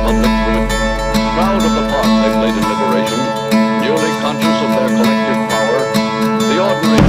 of the truth, proud of the part they played in liberation, newly conscious of their collective power, the ordinary...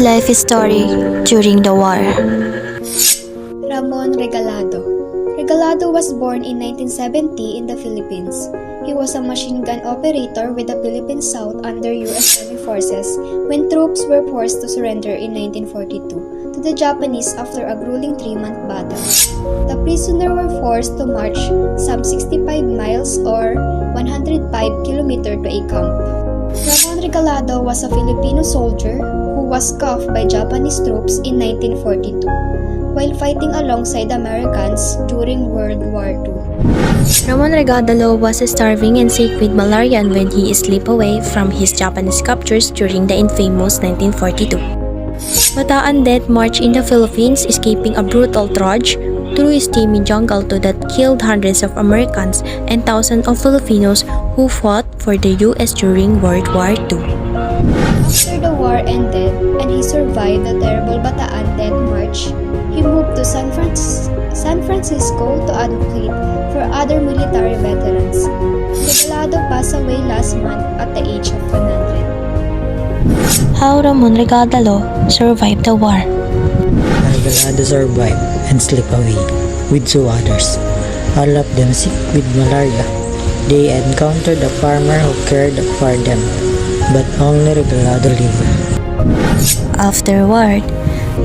Life story during the war. Ramon Regalado. Regalado was born in 1970 in the Philippines. He was a machine gun operator with the Philippine South under U.S. Army forces when troops were forced to surrender in 1942 to the Japanese after a grueling 3-month battle. The prisoners were forced to march some 65 miles or 105 kilometers to a camp. Ramon Regalado was a Filipino soldier who was cuffed by Japanese troops in 1942 while fighting alongside Americans during World War II. Ramon Regalado was starving and sick with malaria when he slipped away from his Japanese captors during the infamous 1942. Bataan death marched in the Philippines, escaping a brutal trudge through a steamy jungle that killed hundreds of Americans and thousands of Filipinos who fought for the U.S. during World War II. After the war ended and he survived the terrible Bataan Death March, he moved to San Francisco to advocate for other military veterans. Regalado passed away last month at the age of 100. How Ramon Regalado survived the war. Regalado survived and slipped away with 2 others, all of them sick with malaria. They encountered a farmer who cared for them, but only Regalado lived. Afterward,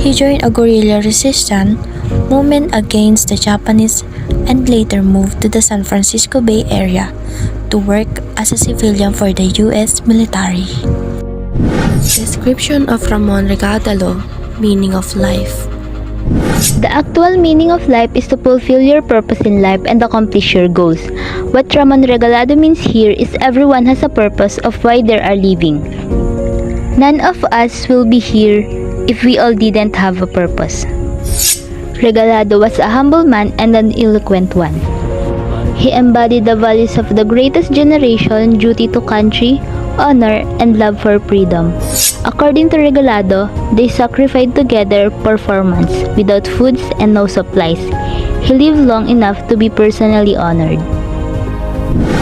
he joined a guerrilla resistance movement against the Japanese and later moved to the San Francisco Bay Area to work as a civilian for the U.S. military. Description of Ramon Regalado, meaning of life. The actual meaning of life is to fulfill your purpose in life and accomplish your goals. What Ramon Regalado means here is everyone has a purpose of why they are living. None of us will be here if we all didn't have a purpose. Regalado was a humble man and an eloquent one. He embodied the values of the greatest generation: duty to country, honor, and love for freedom. According to Regalado, they sacrificed together performance without foods and no supplies. He lived long enough to be personally honored.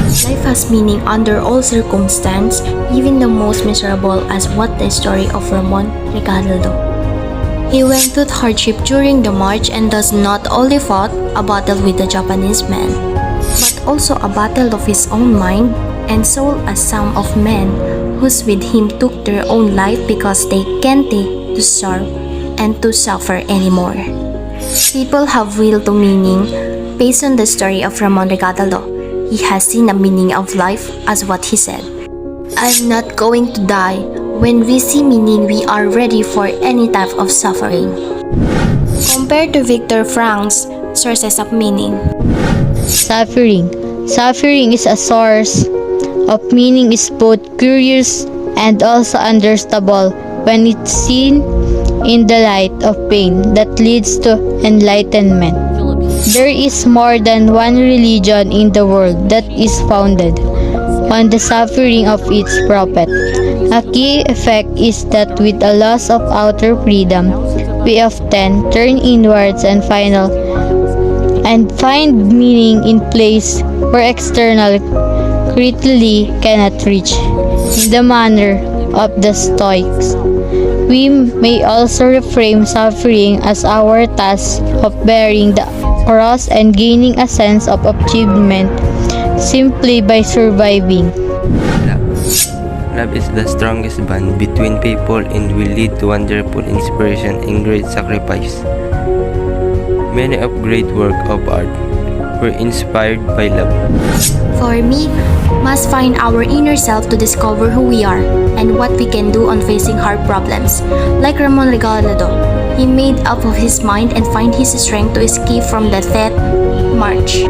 Life has meaning under all circumstances, even the most miserable, as what the story of Ramon Regalado. He went through hardship during the march and thus not only fought a battle with the Japanese men, but also a battle of his own mind and soul, as some of men who's with him took their own life because they can't take to starve and to suffer anymore. People have will to meaning based on the story of Ramon Regalado. He has seen a meaning of life as what he said. I'm not going to die. When we see meaning, we are ready for any type of suffering. Compared to Viktor Frankl's sources of meaning. Suffering. Suffering is a source of meaning, is both curious and also understandable when it's seen in the light of pain that leads to enlightenment. There is more than one religion in the world that is founded on the suffering of its prophet. A key effect is that with a loss of outer freedom, we often turn inwards and find meaning in place where external critically cannot reach. In the manner of the Stoics, we may also reframe suffering as our task of bearing the cross and gaining a sense of achievement simply by surviving. Love is the strongest bond between people and will lead to wonderful inspiration and great sacrifice. Many of great work of art were inspired by love. For me, must find our inner self to discover who we are and what we can do on facing hard problems. Like Ramon Regalado, he made up of his mind and find his strength to escape from the death march.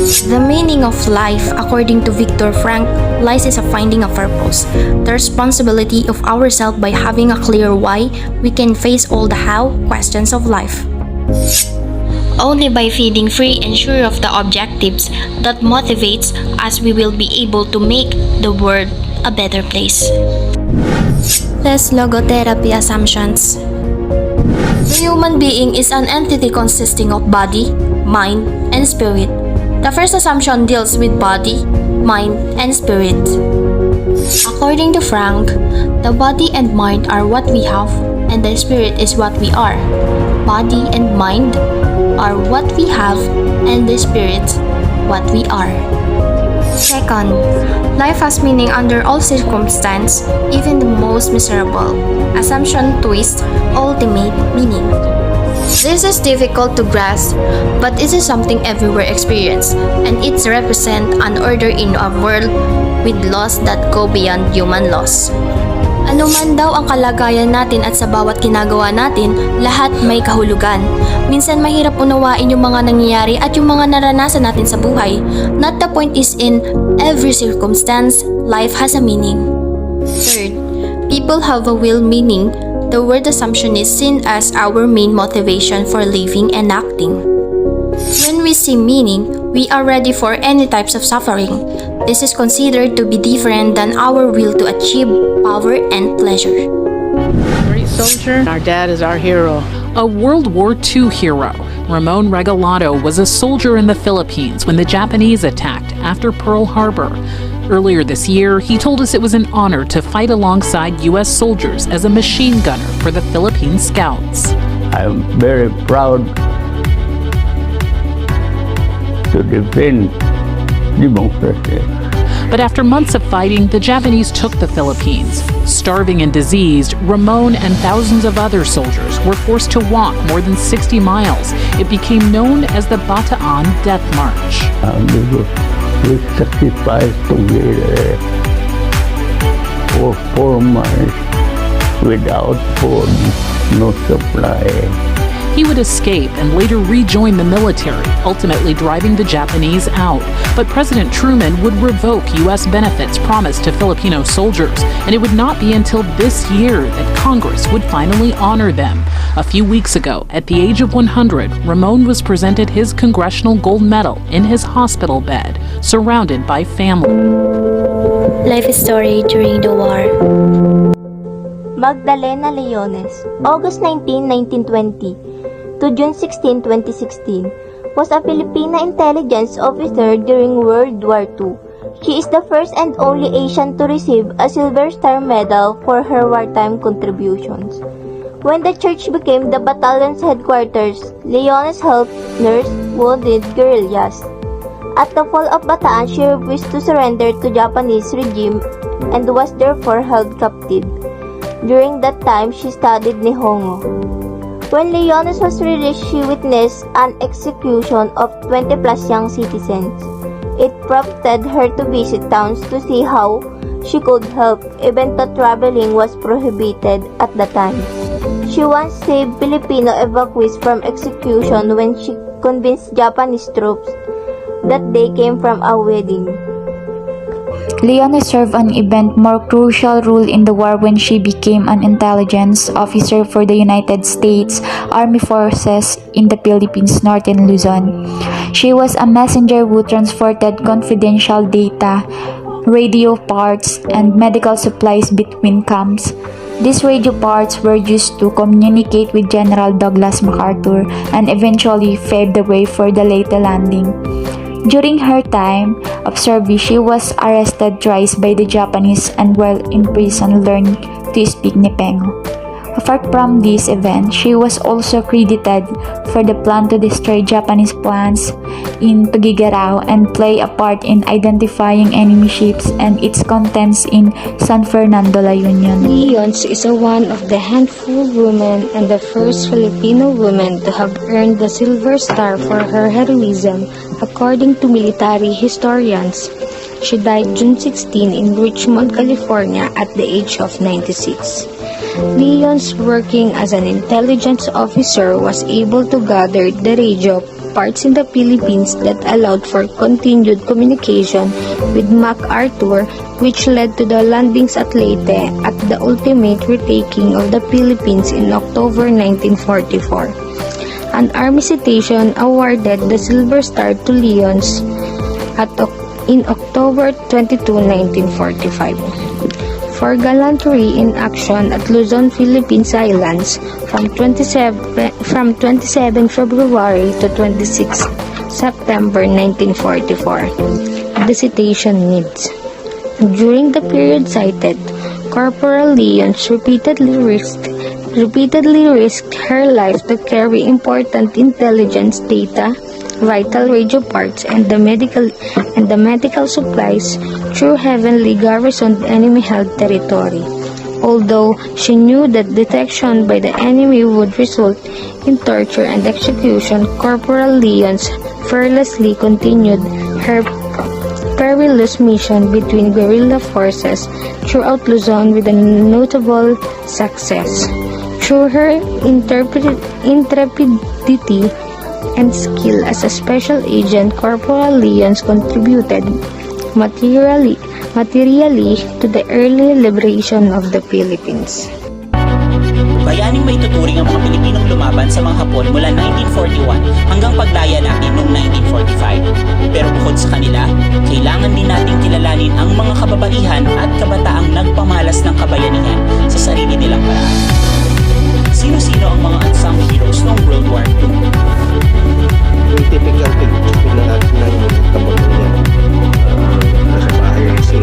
The meaning of life, according to Viktor Frankl, lies in a finding a purpose. The responsibility of ourselves by having a clear why, we can face all the how questions of life. Only by feeling free and sure of the objectives that motivates us we will be able to make the world a better place. Less logotherapy assumptions. The human being is an entity consisting of body, mind, and spirit. The first assumption deals with body, mind, and spirit. According to Frank, the body and mind are what we have, and the spirit is what we are. Body and mind are what we have, and the spirit what we are. Second, life has meaning under all circumstances, even the most miserable. Assumption twist ultimate meaning. This is difficult to grasp, but it is something everywhere experienced, and it represents an order in a world with laws that go beyond human laws. Ano man daw ang kalagayan natin at sa bawat ginagawa natin, lahat may kahulugan. Minsan mahirap unawain yung mga nangyayari at yung mga naranasan natin sa buhay. Not the point is in every circumstance, life has a meaning. Third, people have a will meaning. The word assumption is seen as our main motivation for living and acting. When we see meaning, we are ready for any types of suffering. This is considered to be different than our will to achieve power and pleasure. Great soldier, our dad is our hero. A World War II hero, Ramon Regalado was a soldier in the Philippines when the Japanese attacked after Pearl Harbor. Earlier this year, he told us it was an honor to fight alongside U.S. soldiers as a machine gunner for the Philippine Scouts. I'm very proud to defend democracy. But after months of fighting, the Japanese took the Philippines. Starving and diseased, Ramon and thousands of other soldiers were forced to walk more than 60 miles. It became known as the Bataan Death March. We sacrificed together for 4 months without food, no supply. He would escape and later rejoin the military, ultimately driving the Japanese out. But President Truman would revoke U.S. benefits promised to Filipino soldiers, and it would not be until this year that Congress would finally honor them. A few weeks ago, at the age of 100, Ramon was presented his Congressional Gold Medal in his hospital bed, surrounded by family. Life story during the war. Magdalena Leones, August 19, 1920 to June 16, 2016, was a Filipina intelligence officer during World War II. She is the first and only Asian to receive a Silver Star Medal for her wartime contributions. When the church became the battalion's headquarters, Leones helped nurse wounded guerrillas. At the fall of Bataan, she refused to surrender to Japanese regime and was therefore held captive. During that time, she studied Nihongo. When Leones was released, she witnessed an execution of 20 plus young citizens. It prompted her to visit towns to see how she could help, even though traveling was prohibited at the time. She once saved Filipino evacuees from execution when she convinced Japanese troops that they came from a wedding. Leon served an even more crucial role in the war when she became an intelligence officer for the United States Army Forces in the Philippines, Northern Luzon. She was a messenger who transported confidential data, radio parts, and medical supplies between camps. These radio parts were used to communicate with General Douglas MacArthur and eventually paved the way for the later landing. During her time of service, she was arrested twice by the Japanese and while in prison learned to speak Nipengo. Apart from this event, she was also credited for the plan to destroy Japanese plans in Tuguegarao and play a part in identifying enemy ships and its contents in San Fernando, La Union. Leons is one of the handful women and the first Filipino woman to have earned the Silver Star for her heroism, according to military historians. She died June 16 in Richmond, California at the age of 96. Leons, working as an intelligence officer, was able to gather the radio parts in the Philippines that allowed for continued communication with MacArthur, which led to the landings at Leyte at the ultimate retaking of the Philippines in October 1944. An army citation awarded the Silver Star to Leons in October 22, 1945. For gallantry in action at Luzon, Philippines Islands from 27 February to 26 September 1944. The citation needs. During the period cited, Corporal Leons repeatedly risked her life to carry important intelligence data, vital radio parts, and the medical supplies through heavily garrisoned enemy-held territory. Although she knew that detection by the enemy would result in torture and execution, Corporal Leons fearlessly continued her perilous mission between guerrilla forces throughout Luzon with a notable success. Through her intrepidity and skill as a special agent, Corporal Leons contributed materially to the early liberation of the Philippines. Bayaning may tuturing ang mga Pilipinong lumaban sa mga Hapon mula 1941 hanggang paglaya natin noong 1945. Pero bukod sa kanila, kailangan din nating kilalanin ang mga kababaihan at kabataang nagpamalas ng kabayanihan sa sarili nilang paraan. Sino-sino ang mga unsung heroes noong World War II? Yung typical picture na natin ng kababayan. Nasa bahay si